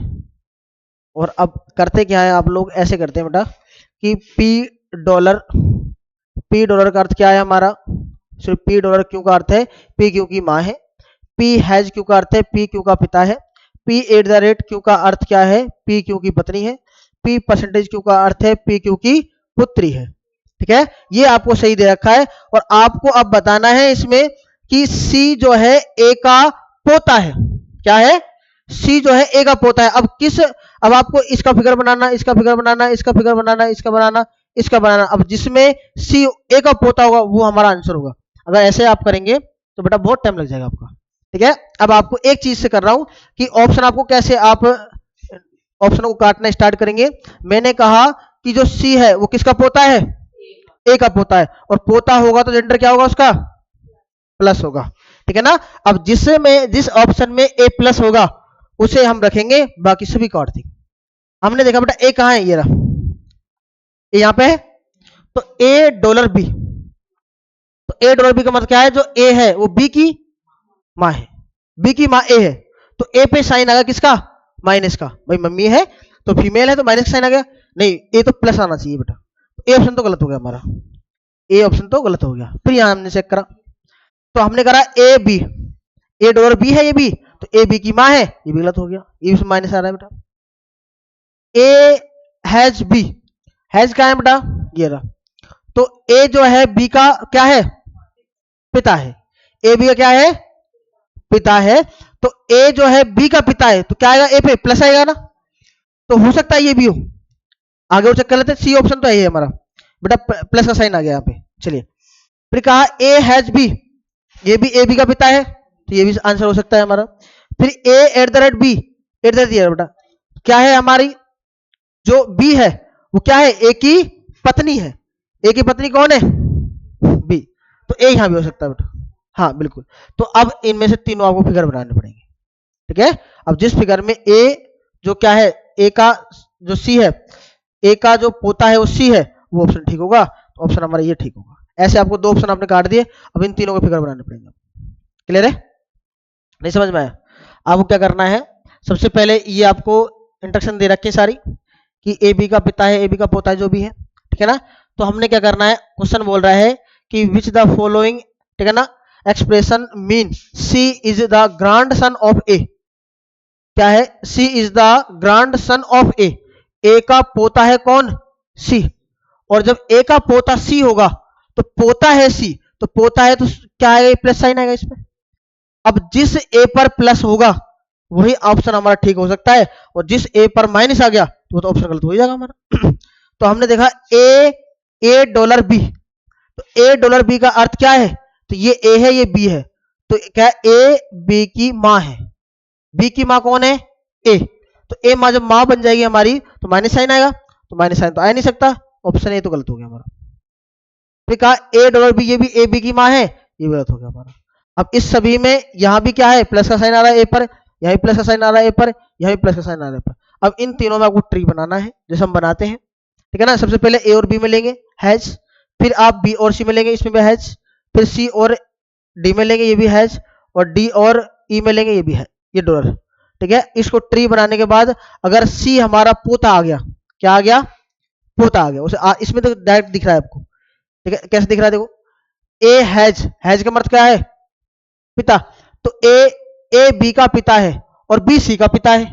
और अब करते क्या है आप लोग, ऐसे करते हैं बेटा कि पी डॉलर का अर्थ क्या है हमारा, सिर्फ पी डॉलर क्यू का अर्थ है पी क्यू की माँ है, पी हैज क्यू का अर्थ है पी क्यू का पिता है, P eight the rate Q का अर्थ क्या है? पी क्यू की पत्नी है, पी परसेंटेज क्यू का अर्थ है पी क्यू की पुत्री है। ठीक है, ये आपको सही दे रखा है, और आपको अब बताना है इसमें कि सी जो है ए का पोता है। क्या है? सी जो है ए का पोता है। अब आपको इसका फिगर बनाना, इसका फिगर बनाना, इसका फिगर बनाना, इसका बनाना, इसका बनाना। अब जिसमें सी ए का पोता होगा वो हमारा आंसर होगा। अगर ऐसे आप करेंगे तो बेटा बहुत टाइम लग जाएगा आपका। ठीक है, अब आपको एक चीज से कर रहा हूं कि ऑप्शन आपको कैसे, आप ऑप्शन को काटना स्टार्ट करेंगे। मैंने कहा कि जो सी है वो किसका पोता है? ए का पोता है, और पोता होगा तो जेंडर क्या होगा उसका? प्लस होगा। ठीक है ना? अब जिस ऑप्शन में ए प्लस होगा उसे हम रखेंगे, बाकी सभी काट देंगे। हमने देखा बेटा ए कहां है, ये रहा, ए यहां पे है, तो ए डॉलर बी, तो ए डॉलर बी का मतलब क्या है? जो ए है वो बी की माँ है, बी की माँ ए है, तो ए पे साइन आ गया किसका? माइनस का। भाई मम्मी है तो फीमेल है तो माइनस का साइन आ गया, नहीं ए तो प्लस आना चाहिए बेटा, ए ऑप्शन तो गलत हो गया हमारा, ए ऑप्शन तो गलत हो गया। फिर यहां हमने चेक करा, तो हमने करा A B, A dollar B है ये बी, तो ए बी की माँ है, ये भी गलत हो गया, ये भी माइनस आ रहा है बेटा। ए हैज बी, हैज का है बेटा, ये रहा, तो ए जो है बी का क्या है? पिता है, ए बी का क्या है? पिता है, तो ए जो है बी का पिता है, तो क्या आएगा? ए पे प्लस आएगा ना, तो हो सकता है ये भी हो। आगे वो चेक कर लेते हैं, सी ऑप्शन तो है हमारा बेटा, प्लस का साइन आ गया यहाँ पे। चलिए फिर कहा ए हैज बी, ये भी ए बी का पिता है, तो ये भी आंसर हो सकता है हमारा। फिर A at the rate B, at the rate बेटा क्या है हमारी? जो बी है वो क्या है? ए की पत्नी है, ए की पत्नी कौन है? बी, तो ए यहां भी हो सकता है बेटा। हाँ बिल्कुल, तो अब इनमें से तीनों आपको फिगर बनाने पड़ेंगे। ठीक है, अब जिस फिगर में ए जो क्या है, ए का जो सी है, ए का जो पोता है वो सी है, वो ऑप्शन ठीक होगा, तो ऑप्शन हमारा ये ठीक होगा। ऐसे आपको दो ऑप्शन आपने काट दिए, अब इन तीनों के फिगर बनाने पड़ेंगे। क्लियर है? नहीं समझ में आया? आपको क्या करना है, सबसे पहले ये आपको इंस्ट्रक्शन दे रखी है सारी कि ए बी का पिता है, ए बी का पोता है, जो भी है। ठीक है ना? तो हमने क्या करना है, क्वेश्चन बोल रहा है कि विच द फॉलोइंग, ठीक है ना, expression mean C is the grandson of A. क्या है? C is the grandson of A, A का पोता है कौन? सी, और जब ए का पोता सी होगा तो पोता है सी, तो पोता है तो क्या आएगा? प्लस साइन आएगा इसमें। अब जिस ए पर प्लस होगा वही ऑप्शन हमारा ठीक हो सकता है, और जिस ए पर माइनस आ गया तो वो तो ऑप्शन गलत हो ही जाएगा हमारा। तो हमने देखा ए डॉलर बी, तो ए डॉलर बी का अर्थ क्या है? तो ये ए है ये बी है, तो क्या ए बी की माँ है, बी की माँ कौन है? ए। तो ए माँ जब माँ बन जाएगी हमारी तो माइनस साइन आएगा, तो माइनस साइन तो आ नहीं सकता, ऑप्शन ए तो गलत हो गया हमारा। फिर कहा ए डॉलर बी, ये भी ए बी की माँ है, ये गलत हो गया हमारा। अब इस सभी में यहाँ भी क्या है, प्लस का साइन आ रहा है ए पर, यहाँ भी प्लस का साइन आ रहा है ए पर, यहाँ भी प्लस का साइन आ रहा है ए पर। अब इन तीनों में आपको ट्री बनाना है जैसे हम बनाते हैं, ठीक है ना। सबसे पहले ए और बी में लेंगे हैज, फिर आप बी और सी में लेंगे, इसमें भी हैज, फिर सी और डी में लेंगे, ये भी हैज, और डी और ई में लेंगे, ये भी है, ये डॉलर, ठीक है। इसको ट्री बनाने के बाद अगर सी हमारा पोता आ गया, क्या आ गया? पोता आ गया, उसे इसमें तो डायरेक्ट दिख रहा है आपको, ठीक है। कैसे दिख रहा है देखो, ए हैज, हैज का मतलब क्या है? पिता। तो ए बी का पिता है और बी सी का पिता है।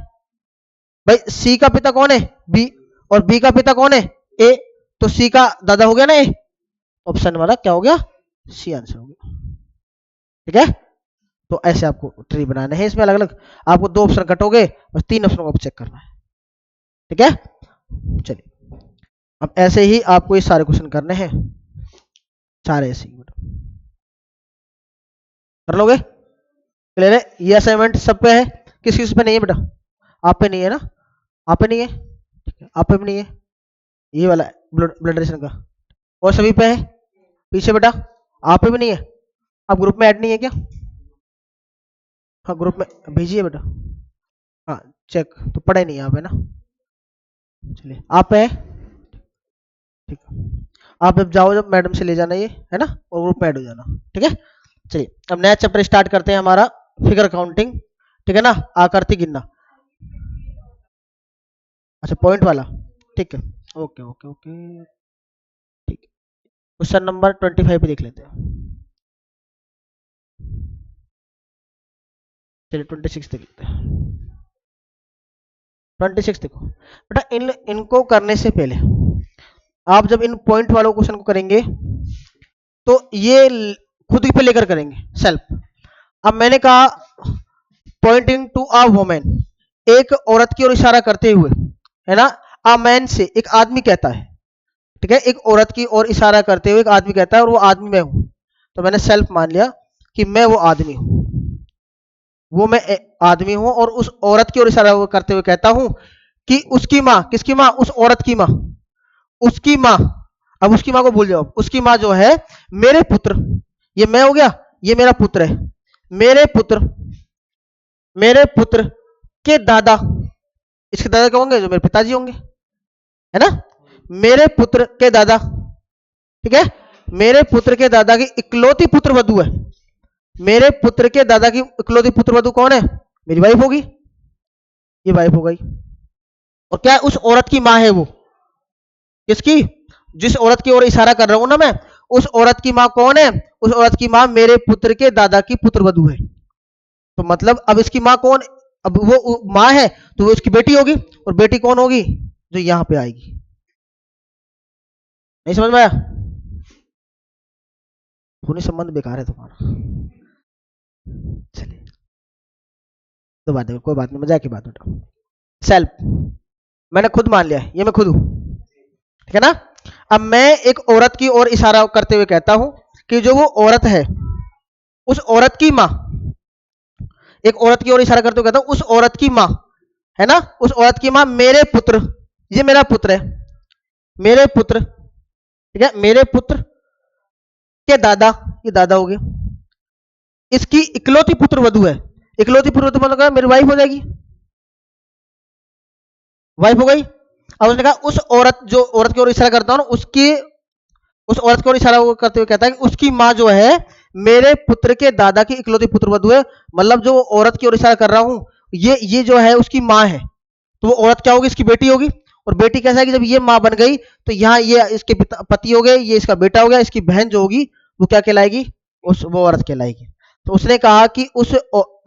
भाई सी का पिता कौन है? बी, और बी का पिता कौन है? ए। तो सी का दादा हो गया ना ए, ऑप्शन वाला क्या हो गया? सी आंसर हो गया, ठीक है। तो ऐसे आपको ट्री बनाने हैं, इसमें अलग अलग आपको 2 ऑप्शन कटोगे और 3 ऑप्शन को चेक करना है, ठीक है। चलिए अब ऐसे ही आपको ये सारे क्वेश्चन करने हैं, सारे ऐसे ही कर लोगे, क्लियर है। ये असाइनमेंट सब पे है, किस किस पे नहीं है बेटा? आप पे नहीं है ना? आप पे नहीं है, ठीक है, आप पे भी नहीं है, ये वाला ब्लड डोनेशन का, और सभी पे है पीछे बेटा, आप पे भी नहीं है। आप ग्रुप में ऐड नहीं है क्या? हाँ ग्रुप में भेजिए बेटा, हाँ चेक तो पढ़े नहीं यहाँ पे ना, चलिए आप पे है, ठीक है। आप जब जाओ जब मैडम से ले जाना ये है ना, और ग्रुप में ऐड हो जाना, ठीक है। चलिए अब नया चैप्टर स्टार्ट करते हैं हमारा, फिगर काउंटिंग, ठीक है ना, आकृति गिनना। अच्छा पॉइंट वाला, ठीक है, ओके ओके ओके, ठीक है। क्वेश्चन नंबर 25 पे देख लेते हैं, चलिए 26 देख लेते हैं। 26 देखो बेटा, इनको करने से पहले आप जब इन पॉइंट वालों क्वेश्चन को करेंगे तो ये खुद ही पे लेकर करेंगे सेल्फ। अब मैंने कहा पॉइंटिंग टू अ वुमेन, एक औरत की ओर इशारा करते हुए, है ना। अ मैन से एक आदमी कहता है, ठीक है, एक औरत की ओर इशारा करते हुए एक आदमी कहता है और वो आदमी मैं हूं, तो मैंने सेल्फ मान लिया कि मैं वो आदमी हूं, वो मैं आदमी हूं, और उस औरत की ओर इशारा करते हुए कहता हूं कि उसकी माँ, किसकी माँ? उस औरत की माँ, उसकी माँ। अब उसकी माँ को भूल जाओ, उसकी माँ जो है मेरे पुत्र, ये मैं हो गया, ये मेरा पुत्र है, मेरे पुत्र, मेरे पुत्र के दादा, इसके दादा क्या होंगे? जो मेरे पिताजी होंगे, है ना। मेरे पुत्र के दादा, ठीक है, मेरे पुत्र के दादा की इकलौती पुत्र वधु है, मेरे पुत्र के दादा की इकलौती पुत्र वधु कौन है? मेरी वाइफ होगी, ये वाइफ हो गई। और क्या उस औरत की माँ है वो, किसकी? जिस औरत की ओर इशारा कर रहा हूं ना मैं, उस औरत की माँ कौन है? उस औरत की माँ मेरे पुत्र के दादा की पुत्र वधु है। तो मतलब अब इसकी माँ कौन? अब वो माँ है तो वो उसकी बेटी होगी, और बेटी कौन होगी? जो यहां पे आएगी। नहीं समझ में आया? खूनी संबंध बेकार है तुम्हारा, चलिए तो बात है, कोई बात नहीं, मजाक की बात बेटा। सेल्फ मैंने खुद मान लिया, ये मैं खुद हूं, ठीक है ना। अब मैं एक औरत की ओर इशारा करते हुए कहता हूं कि जो वो औरत है, उस औरत की माँ, एक औरत की ओर इशारा करते हुए कहता हूं उस औरत की माँ, है ना, उस औरत की माँ मेरे पुत्र, ये मेरा पुत्र है, मेरे पुत्र, ठीक है, मेरे पुत्र के दादा, ये दादा हो गया, इसकी इकलौती पुत्र वधु है, इकलौती पुत्र वधु मतलब मेरी वाइफ हो जाएगी, वाइफ हो गई। अब उसने कहा उस औरत, जो औरत की ओर इशारा करता हूं ना, उसकी, उस औरत की ओर इशारा करते हुए कहता है कि उसकी माँ जो है मेरे पुत्र के दादा की इकलौती पुत्र वधु है, मतलब जो औरत की ओर इशारा कर रहा हूं ये जो है उसकी माँ है, तो वो औरत क्या होगी? इसकी बेटी होगी। और बेटी कैसा है कि जब ये माँ बन गई तो यहाँ ये इसके पति हो गए, ये इसका बेटा हो गया, इसकी बहन जो होगी वो क्या कहलाएगी? वो औरत कहलाएगी। तो उसने कहा कि उस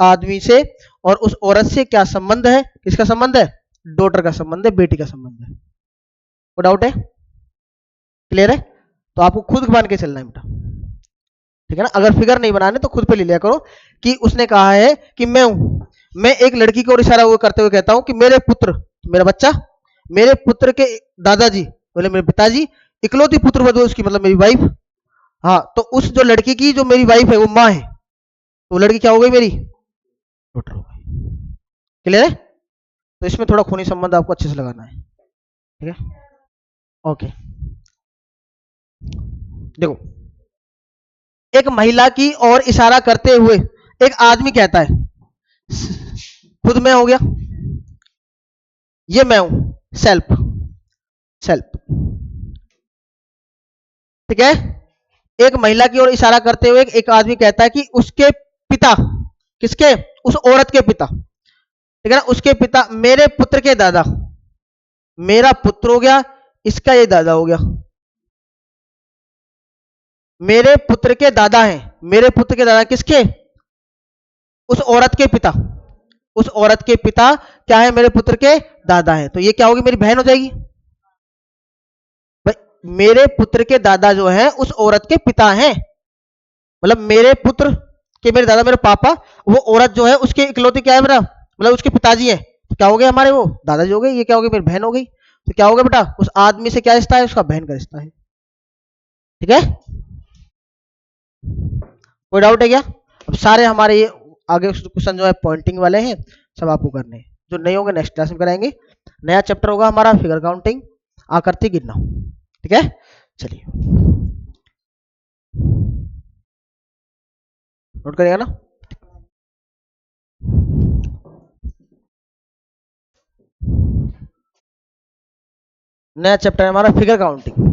आदमी से और उस औरत से क्या संबंध है? किसका संबंध है? डॉटर का संबंध है, बेटी का संबंध है। कोई डाउट है? क्लियर है? तो आपको खुद मान के चलना है बेटा, ठीक है ना। अगर फिगर नहीं बनाने तो खुद पे ले लिया करो कि उसने कहा है कि मैं हूं, मैं एक लड़की की ओर इशारा करते हुए कहता हूं कि मेरे पुत्र, मेरा बच्चा, मेरे पुत्र के दादाजी बोले मेरे पिताजी, इकलौती पुत्र वधु उसकी मतलब मेरी वाइफ, हाँ, तो उस जो लड़की की जो मेरी वाइफ है वो माँ है, तो वो लड़की क्या हो गई? मेरी डॉटर हो गई, क्लियर है? तो इसमें थोड़ा खूनी संबंध आपको अच्छे से लगाना है, ठीक है? ओके, देखो, एक महिला की ओर इशारा करते हुए एक आदमी कहता है, खुद मैं हो गया, ये मैं हूं, सेल्फ, सेल्फ, ठीक है? एक महिला की ओर इशारा करते हुए एक आदमी कहता है कि उसके पिता, किसके? उस औरत के पिता, ठीक है ना, उसके पिता मेरे पुत्र के दादा, मेरा पुत्र हो गया, इसका ये दादा हो गया, मेरे पुत्र के दादा हैं, मेरे पुत्र के दादा किसके? उस औरत के पिता, उस औरत के पिता क्या है? मेरे पुत्र के दादा है, तो ये क्या होगी? मेरी बहन हो जाएगी भाई। मेरे पुत्र के दादा जो है उस औरत के पिता हैं, मतलब मेरे पुत्र के मेरे दादा, मेरे पापा, वो औरत जो है उसके इकलौते क्या है मेरा, मतलब उसके पिताजी है, तो क्या हो गए हमारे? वो दादाजी हो गए, ये क्या हो गई? मेरी बहन हो गई। तो क्या हो गया बेटा? उस आदमी से क्या रिश्ता है? उसका बहन का रिश्ता है, ठीक है? कोई डाउट है क्या? अब सारे हमारे ये आगे क्वेश्चन जो है पॉइंटिंग वाले हैं, सब आपको करने हैं, जो नहीं होंगे नेक्स्ट क्लास में कराएंगे। नया चैप्टर होगा हमारा फिगर काउंटिंग, आकृति गिनना, ठीक है? चलिए, नोट करिएगा ना? नया चैप्टर है हमारा फिगर काउंटिंग।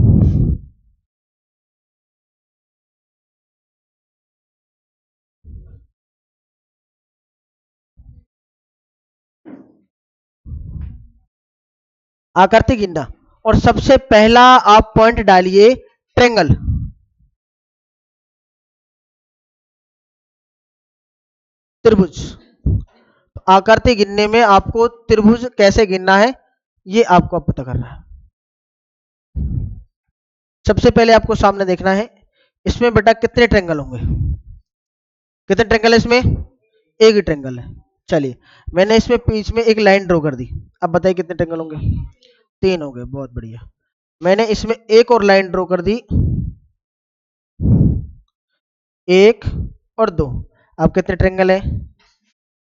आकृति गिनना, और सबसे पहला आप पॉइंट डालिए ट्रेंगल, त्रिभुज। तो आकृति गिनने में आपको त्रिभुज कैसे गिनना है ये आपको अब पता करना है। सबसे पहले आपको सामने देखना है, इसमें बेटा कितने ट्रेंगल होंगे? कितने ट्रेंगल है इसमें? एक ही ट्रेंगल है। चलिए, मैंने इसमें बीच में एक लाइन ड्रॉ कर दी, अब बताइए कितने ट्रेंगल होंगे? तीन हो गए, बहुत बढ़िया। मैंने इसमें एक और लाइन ड्रॉ कर दी, एक और दो, अब कितने ट्रेंगल है?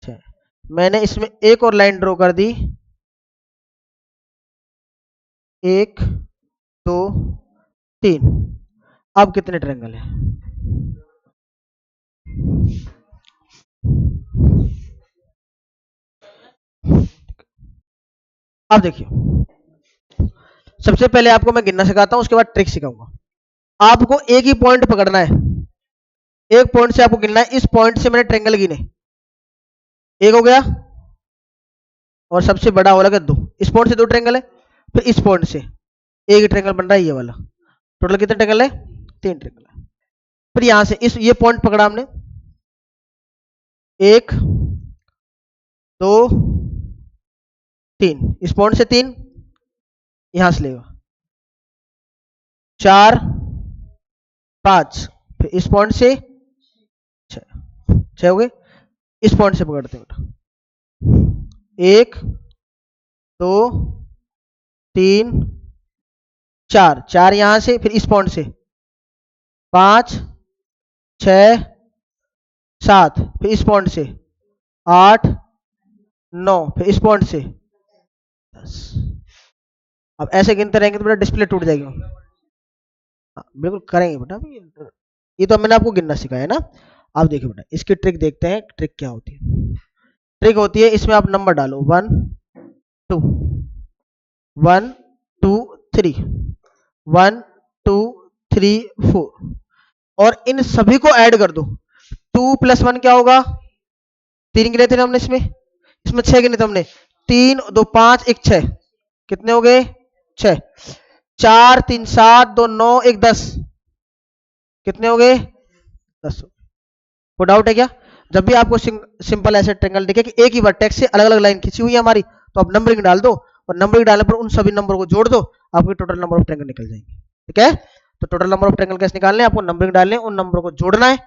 छह। मैंने इसमें एक और लाइन ड्रॉ कर दी, एक, दो, तीन, अब कितने ट्रेंगल है? अब देखिए, सबसे पहले आपको मैं गिनना सिखाता हूं, उसके बाद ट्रिक सिखाऊंगा। आपको एक ही पॉइंट पकड़ना है, एक पॉइंट से आपको गिनना है, इस पॉइंट से मैंने ट्रेंगल गिने, एक हो गया, और सबसे बड़ा वाला का दो, इस पॉइंट से दो ट्रेंगल है, फिर इस पॉइंट से एक ही ट्रेंगल बन रहा है ये वाला, टोटल कितने ट्रेंगल है? तीन ट्रेंगल है। फिर यहां से इस ये पॉइंट पकड़ा हमने, एक, दो, तीन, इस पॉइंट से तीन, यहां से लेगा चार, पांच, फिर इस पॉइंट से छह, छह हो गए, इस पॉइंट से पकड़ते हैं बेटा, एक, दो, तीन, चार, चार यहां से, फिर इस पॉइंट से पांच, छ, सात, फिर इस पॉइंट से आठ, नौ, फिर इस पॉइंट से 10। अब ऐसे गिनते रहेंगे तो बेटा डिस्प्ले टूट जाएगी। हाँ, बिल्कुल करेंगे बेटा, अभी ये तो मैंने आपको गिनना सिखाया है ना। अब देखिए बेटा, इसकी ट्रिक देखते हैं, ट्रिक क्या होती है। ट्रिक होती है, इसमें आप नंबर डालो, one, two, one, two, three, one, two, three, four, और इन सभी को ऐड कर दो। टू प्लस वन क्या होगा? तीन गिने थे ना हमने इसमें, इसमें छह गिने थे हमने, तीन, दो, पांच, एक, छह, कितने हो गए? छह। चार, तीन, सात, दो, नौ, एक, 10, कितने हो गए? 10। कोई डाउट है क्या? जब भी आपको सिंपल ऐसे ट्रेंगल दिखे कि एक ही वर्टेक्स से अलग अलग लाइन खींची हुई है हमारी, तो आप नंबरिंग डाल दो, और नंबरिंग डालने पर उन सभी नंबर को जोड़ दो, आपकी टोटल नंबर ऑफ ट्रेंगल निकल जाएंगे, ठीक है? तो टोटल नंबर ऑफ ट्रेंगल कैसे निकालने हैं? आपको नंबरिंग डालने, उन नंबर को जोड़ना है,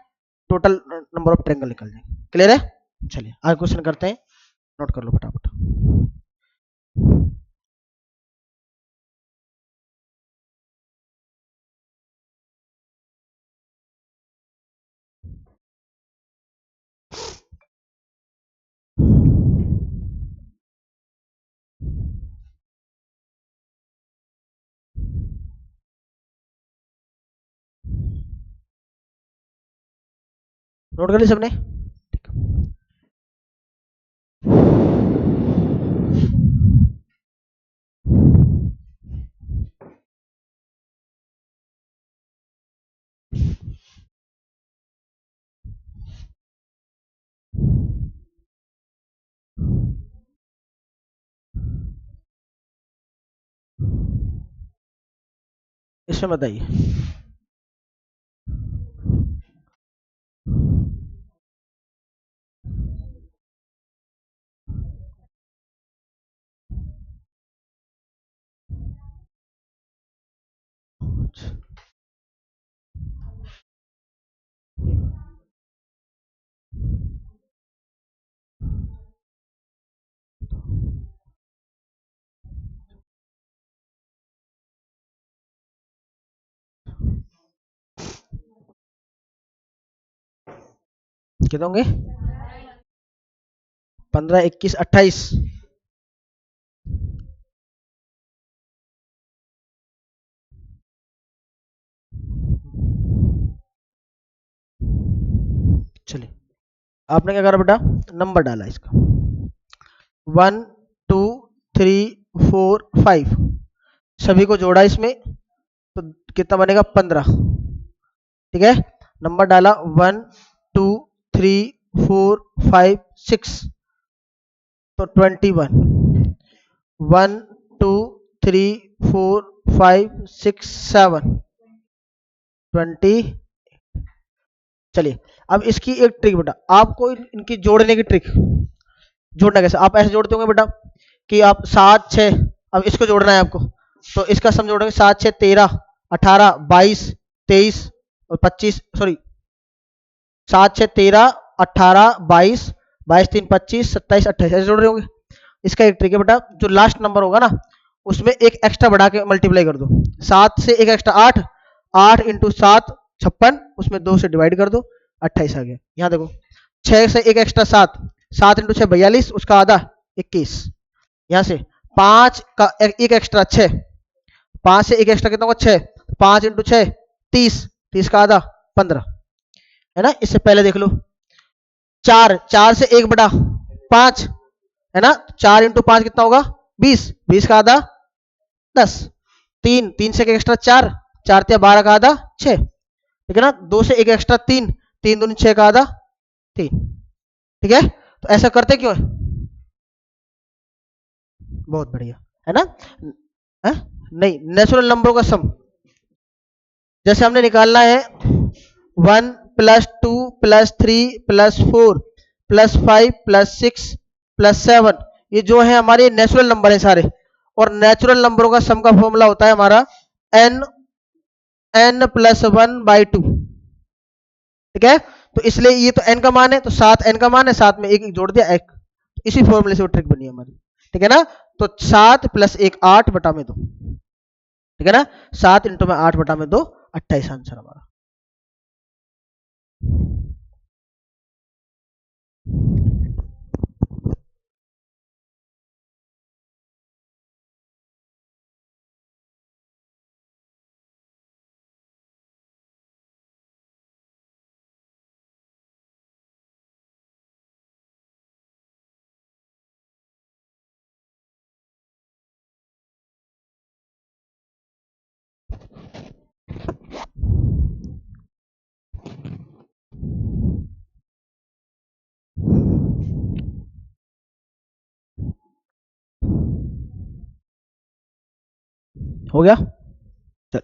टोटल नंबर ऑफ ट्रेंगल निकल जाएंगे। क्लियर है? चलिए आगे क्वेश्चन करते हैं, नोट कर लो फटाफट। नोट कर ली सबने? इसमें बताइए। कितने होंगे? 15, 21, 28। चलिए, आपने क्या करा बेटा? नंबर डाला इसका 1 2 3 4 5, सभी को जोड़ा इसमें तो कितना बनेगा? 15। ठीक है, नंबर डाला 1 2 3 4 5 6, तो 21। 1 2 3 4 5 6 7 20। चलिए, अब इसकी एक ट्रिक बेटा, आपको इनकी जोड़ने की ट्रिक। जोड़ना कैसे? आप ऐसे जोड़ते होंगे बेटा कि आप 7 6, अब इसको जोड़ना है आपको, तो इसका सम जोड़ोगे 7 6 13 18 22 23 और 25, सॉरी 7 6 13 18 22 22 3 25 27 28, ऐसे जोड़ रहे होंगे। इसका एक ट्रिक है बेटा, जो लास्ट नंबर होगा ना उसमें एक एक्स्ट्रा बढ़ा के मल्टीप्लाई कर दो। 7 से एक एक्स्ट्रा 8, 8 इंटू 7 56, उसमें 2 से डिवाइड कर दो, 28 आ गया। यहाँ देखो, 6 से एक एक्स्ट्रा 7, 7 इंटू 6 42, उसका आधा 21। यहाँ से 5 का एक एक्स्ट्रा 6, 5 से एक एक्स्ट्रा कितना होगा? 6, 5 इंटू 6 30, 30 का आधा 15, है ना? इससे पहले देख लो, 4, 4 से एक बड़ा 5, है ना? 4 इंटू 5 कितना होगा? 20, 20 का आधा 10, 3, 3 से एक एक्स्ट्रा 4, 4 से 12 का आधा 6, ठीक है ना? 2 से एक एक्स्ट्रा 3, 3 दूनी 6 का आधा 3। ठीक है, तो ऐसा करते क्यों है? बहुत बढ़िया, है ना? है? नहीं, नेचुरल नंबरों का सम जैसे हमने निकालना है 1 plus 2 plus 3 plus 4 plus 5 plus 6 plus 7, ये जो है हमारे नेचुरल नंबर है सारे। और नेचुरल नंबरों का सम का फॉर्मूला होता है हमारा n, n प्लस 1/2। ठीक है, तो इसलिए ये तो n का मान है, तो 7 n का मान है, साथ में एक जोड़ दिया एक, इसी फॉर्मूले से वो ट्रिक बनी हमारी। ठीक है ना? तो 7 प्लस 1 8 बटा में 2, ठीक है ना? 7 इंटू में 8 बटा में 2, 28 आंसर हमारा। हो गया? चल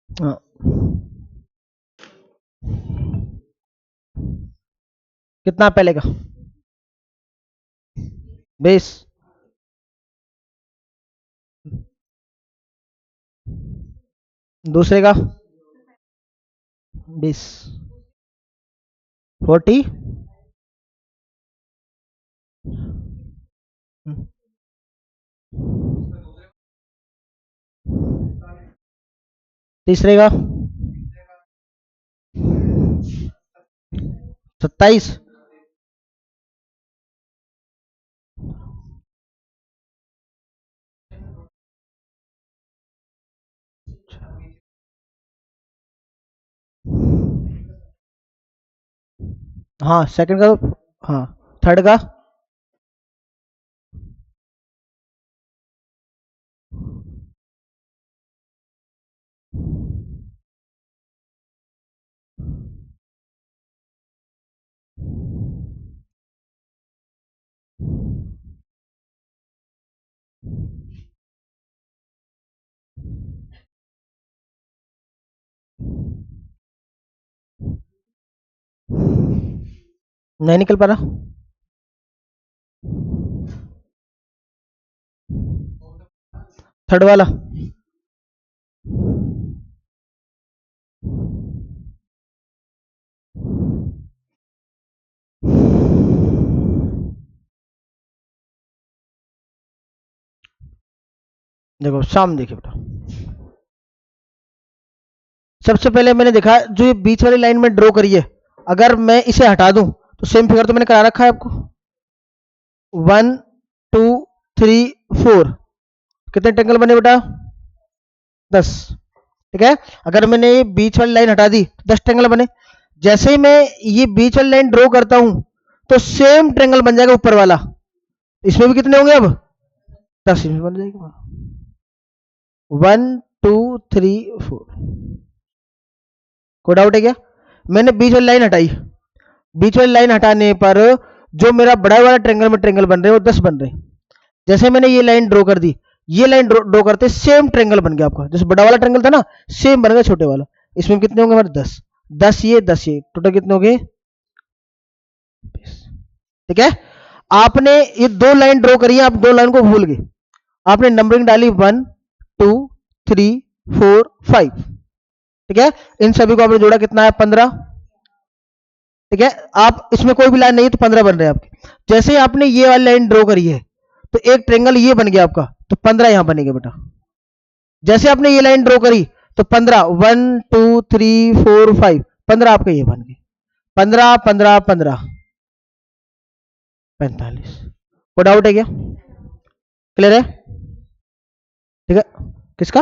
हाँ, कितना पहले का? 20। दूसरे का 20। 40। तीसरे का 27। हाँ सेकंड का। हाँ थर्ड का नहीं निकल पा रहा। थर्ड वाला देखो शाम देखिए बेटा, सबसे पहले मैंने देखा जो ये बीच वाली लाइन में ड्रॉ करी है, अगर मैं इसे हटा दूं तो सेम फिगर तो मैंने करा रखा है आपको। 1 2 3 4 कितने ट्रेंगल बने बेटा? 10। ठीक है, अगर मैंने ये बीच वाली लाइन हटा दी तो 10 ट्रेंगल बने। जैसे ही मैं ये बीच वाली लाइन ड्रॉ करता हूं तो सेम ट्रेंगल बन जाएगा ऊपर वाला। इसमें भी कितने होंगे अब? 10 इसमें बन जाएगा। 1 2 3 4। कोई डाउट है क्या? मैंने बीच वाली लाइन हटाई, बीच वाली लाइन हटाने पर जो मेरा बड़ा वाला ट्रेंगल में ट्रेंगल बन रहे हैं वो 10 बन रहे हैं। जैसे मैंने ये लाइन ड्रॉ कर दी, ये लाइन ड्रॉ करते सेम ट्रेंगल बन गया आपका, जैसे बड़ा वाला ट्रेंगल था ना सेम बन गया छोटे वाला। इसमें कितने होंगे हमारे? 10। 10 ये 10 ये, टोटल कितने हो गए? 20। ठीक है, आपने ये दो लाइन ड्रॉ करी है, आप दो लाइन को भूल गए, आपने नंबरिंग डाली 1 2 3 4 5। ठीक है, इन सभी को आपने जोड़ा, कितना है? 15। ठीक है, आप इसमें कोई भी लाइन नहीं है तो 15 बन रहे हैं आपके। जैसे ही आपने ये वाली लाइन ड्रॉ करी है तो एक ट्रेंगल ये बन गया आपका, तो 15 यहां बनेगा बेटा। जैसे आपने ये लाइन ड्रॉ करी तो 15, 1 2 3 4 5, 15 आपके ये बन गए। 15 15 15 45। कोई डाउट है क्या? क्लियर है? ठीक है, किसका?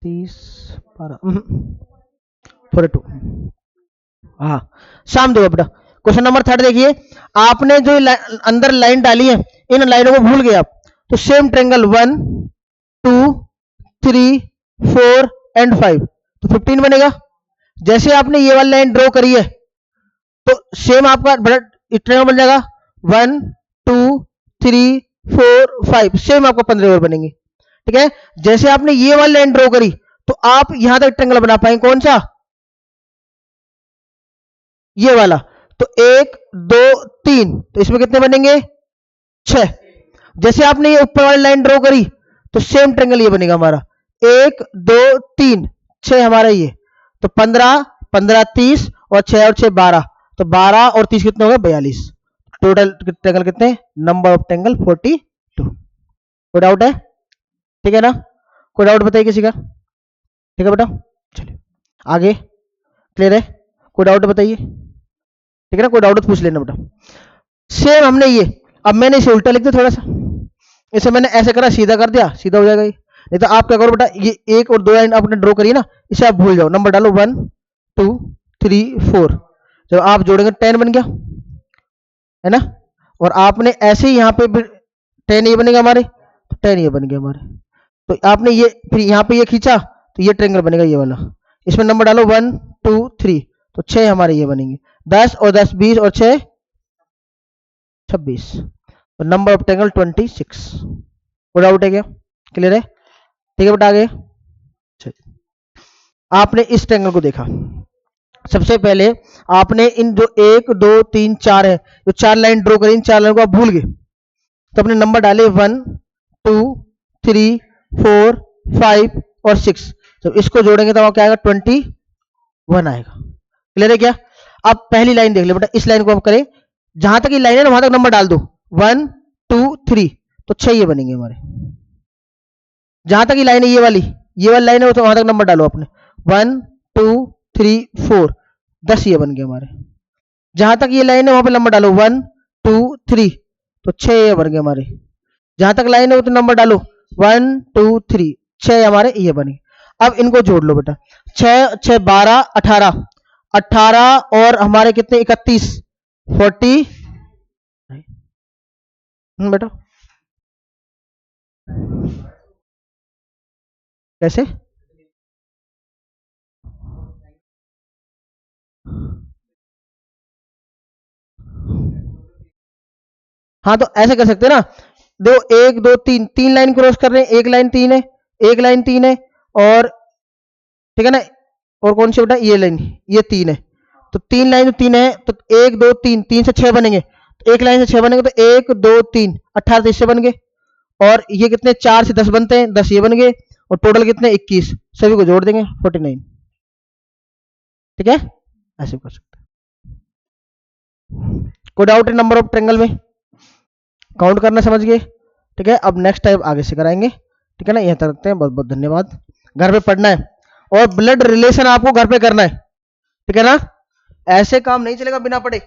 30 12 42। हाँ शाम दो बेटा। क्वेश्चन नंबर 3 देखिए, आपने जो अंदर लाइन डाली है इन लाइनों को भूल गए आप, तो सेम ट्रेंगल 1 2 3 4 एंड 5, तो 15 बनेगा। जैसे आपने ये वाली लाइन ड्रॉ करी है तो सेम आपका बड़ा ट्रेंगल बन जाएगा 1 2 3 4 5, सेम आपका 15 और बनेंगे। ठीक है, जैसे आपने ये वाली लाइन ड्रॉ करी तो आप यहां तक ट्रेंगल बना पाएंगे, कौन सा? ये वाला। तो 1 2 3, तो इसमें कितने बनेंगे? 6। जैसे आपने ये ऊपर वाली लाइन ड्रॉ करी तो सेम ट्रेंगल ये बनेगा हमारा, 1 2 3 6 हमारा ये, तो 15 15 30 और 6 और 6 12, तो 12 और 30 कितने हो गए? 42। टोटल ट्रेंगल कितने? Number of triangle 42। कोई डाउट है? ठीक है ना? कोई डाउट बताइए किसी का? ठीक है बेटा, चलिए आगे। क्लियर है? कोई डाउट बताइए। ठीक है ना, कोई डाउट तो पूछ लेना बेटा। सेम हमने ये, अब मैंने इसे उल्टा लिख दिया थोड़ा सा, इसे मैंने ऐसे करा सीधा कर दिया, सीधा हो जाएगा ये। नहीं तो आप क्या करो बेटा, ये एक और दो लाइन आपने ड्रॉ करी ना, इसे आप भूल जाओ, नंबर डालो 1 2 3 4, जब आप जोड़ेंगे 10 बन गया, है ना? और आपने ऐसे ही यहाँ पे 10 ये बनेगा हमारे, तो 10 ये बन गया हमारे। तो आपने ये फिर यहाँ पे ये खींचा तो ये ट्रेंगल बनेगा ये वाला, इसमें नंबर डालो 1 2 3, तो 6 हमारे ये बनेंगे। 10 और 10 20 और 6 26, तो नंबर ऑफ ट्रेंगल 26। कोई डाउट है क्या? क्लियर है? ठीक है बेटा आगे। आपने इस ट्रायंगल को देखा, सबसे पहले आपने इन जो 1 2 3 4 है, जो 4 लाइन ड्रॉ करी, इन 4 लाइन को आप भूल गए, तो अपने नंबर डाले 1 2 3 4 5 और 6। तो इसको जोड़ेंगे तो क्या आएगा, 21 आएगा। क्लियर है क्या? अब पहली लाइन देख ले बेटा, इस लाइन को हम करें, जहां तक ये लाइन है ना वहां तक नंबर डाल दो, 1 2 3, तो 6 ये बनेंगे हमारे। जहां तक ये लाइन है, ये वाली लाइन है, तो वहां तक नंबर डालो अपने, 1 2 3 4, 10 ये बन गए हमारे। जहां तक ये लाइन है वहां पे नंबर डालो 1 2 3, तो 6 ये बन गए हमारे। जहां तक लाइन है वो तो नंबर डालो 1 2 3, 6 हमारे ये बने। अब इनको जोड़ लो बेटा, 6 6 12 18, 18 और हमारे कितने 31, 40 बेटा कैसे? हाँ तो ऐसे कर सकते हैं ना, दो 1 2 3, 3 लाइन क्रॉस कर रहे हैं, एक लाइन 3 है, एक लाइन 3 है, और ठीक है ना, और कौन सी बेटा, ये लाइन, ये 3 है, तो 3 लाइन 3 है, तो 1 2 3, 3 से 6 बनेंगे, तो एक लाइन से 6 बनेंगे, तो 1 2 3 18 इससे बन गए, और ये कितने 4 से 10 बनते हैं, 10 ये बन गए, और टोटल कितने 21, सभी को जोड़ देंगे 49। ठीक है, ऐसे कर सकते हैं। कोई डाउट है नंबर ऑफ ट्रायंगल में? काउंट करना समझ गए? ठीक है, अब नेक्स्ट टाइम आगे से कराएंगे। ठीक है ना, यहां तक रखते हैं, बहुत बहुत धन्यवाद। घर पे पढ़ना है और ब्लड रिलेशन आपको घर पे करना है। ठीक है ना, ऐसे काम नहीं चलेगा बिना पढ़े।